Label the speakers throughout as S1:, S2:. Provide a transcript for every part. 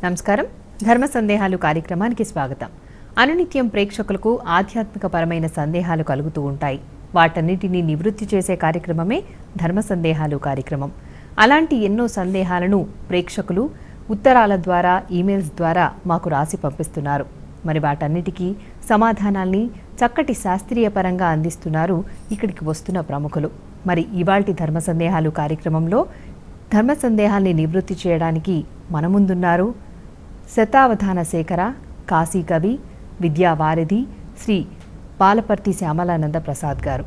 S1: నమస్కారం. ధర్మ సందేహాలు కార్యక్రమానికి స్వాగతం. అనునిత్యం ప్రేక్షకులకు ఆధ్యాత్మికపరమైన సందేహాలు కలుగుతూ ఉంటాయి. వాటన్నిటినీ నివృత్తి చేసే కార్యక్రమమే ధర్మ సందేహాలు కార్యక్రమం. అలాంటి ఎన్నో సందేహాలను ప్రేక్షకులు ఉత్తరాల ద్వారా, ఈమెయిల్స్ ద్వారా మాకు రాసి పంపిస్తున్నారు. మరి వాటన్నిటికీ సమాధానాల్ని చక్కటి శాస్త్రీయ పరంగా అందిస్తున్నారు ఇక్కడికి వస్తున్న ప్రముఖులు. మరి ఇవాల్టి ధర్మ సందేహాలు కార్యక్రమంలో ధర్మ సందేహాల్ని నివృత్తి చేయడానికి మన ముందున్నారు శతావధాన శేఖర, కాశీ కవి, విద్యావారిధి శ్రీ పాలపర్తి శ్యామలానంద ప్రసాద్ గారు.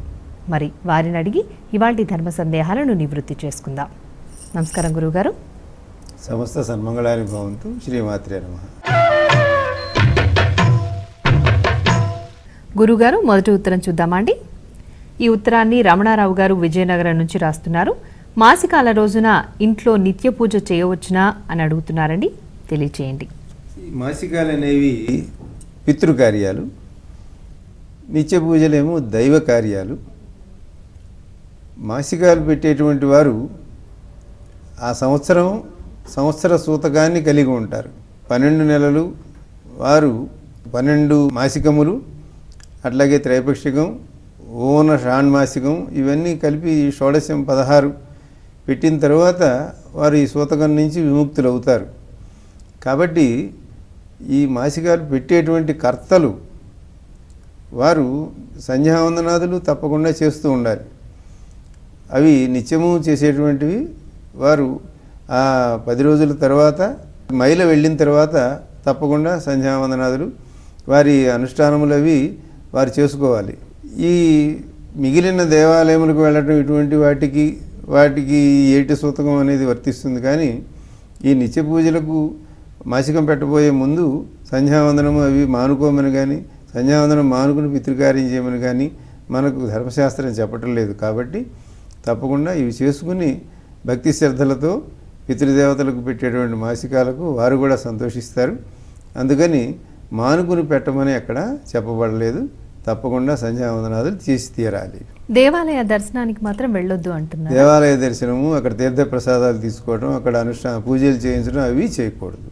S1: మరి వారిని అడిగి ఇవాల్టి ధర్మ సందేహాలను నివృత్తి చేసుకుందాం. నమస్కారం గురువుగారు.
S2: సమస్త సన్మంగళాని భవంతు. శ్రీమాత్రే నమః.
S1: గురుగారు, మొదటి ఉత్తరం చూద్దామండి. ఈ ఉత్తరాన్ని రమణారావు గారు విజయనగరం నుంచి రాస్తున్నారు. మాసికాల రోజున ఇంట్లో నిత్య పూజ చేయవచ్చునా అని అడుగుతున్నారండి. తెలియచేయండి.
S2: మాసికాలు అనేవి పితృకార్యాలు, నిత్య పూజలేమో దైవ కార్యాలు. మాసికాలు పెట్టేటువంటి వారు ఆ సంవత్సర సూతకాన్ని కలిగి ఉంటారు. 12 నెలలు వారు 12 మాసికములు, అట్లాగే త్రైపక్షికం, ఓన షాణ్మాసికం ఇవన్నీ కలిపి షోడశం 16 పెట్టిన తర్వాత వారు ఈ సూతకం నుంచి విముక్తులు అవుతారు. కాబట్టి ఈ మాసికాలు పెట్టేటువంటి కర్తలు వారు సంధ్యావందనాదులు తప్పకుండా చేస్తూ ఉండాలి. అవి నిత్యము చేసేటువంటివి. వారు ఆ 10 రోజుల తర్వాత మైల వెళ్ళిన తర్వాత తప్పకుండా సంధ్యావందనాదులు వారి అనుష్ఠానములు అవి వారు చేసుకోవాలి. ఈ మిగిలిన దేవాలయములకు వెళ్ళటం ఇటువంటి వాటికి ఏటి సూతకం అనేది వర్తిస్తుంది. కానీ ఈ నిత్య పూజలకు మాసికం పెట్టబోయే ముందు సంధ్యావందనము అవి మానుకోమని కానీ, సంధ్యావందనం మానుకుని పితృకార్యం చేయమని కానీ మనకు ధర్మశాస్త్రం చెప్పటం లేదు. కాబట్టి తప్పకుండా ఇవి చేసుకుని భక్తి శ్రద్ధలతో పితృదేవతలకు పెట్టేటువంటి మాసికాలకు వారు కూడా సంతోషిస్తారు. అందుకని మానుకుని పెట్టమని అక్కడ చెప్పబడలేదు. తప్పకుండా సంధ్యావందనాదులు చేసి తీరాలి.
S1: దేవాలయ దర్శనానికి మాత్రం వెళ్ళొద్దు అంటున్నారు.
S2: దేవాలయ దర్శనము, అక్కడ తీర్థ ప్రసాదాలు తీసుకోవడం, అక్కడ పూజలు చేయించడం అవి చేయకూడదు.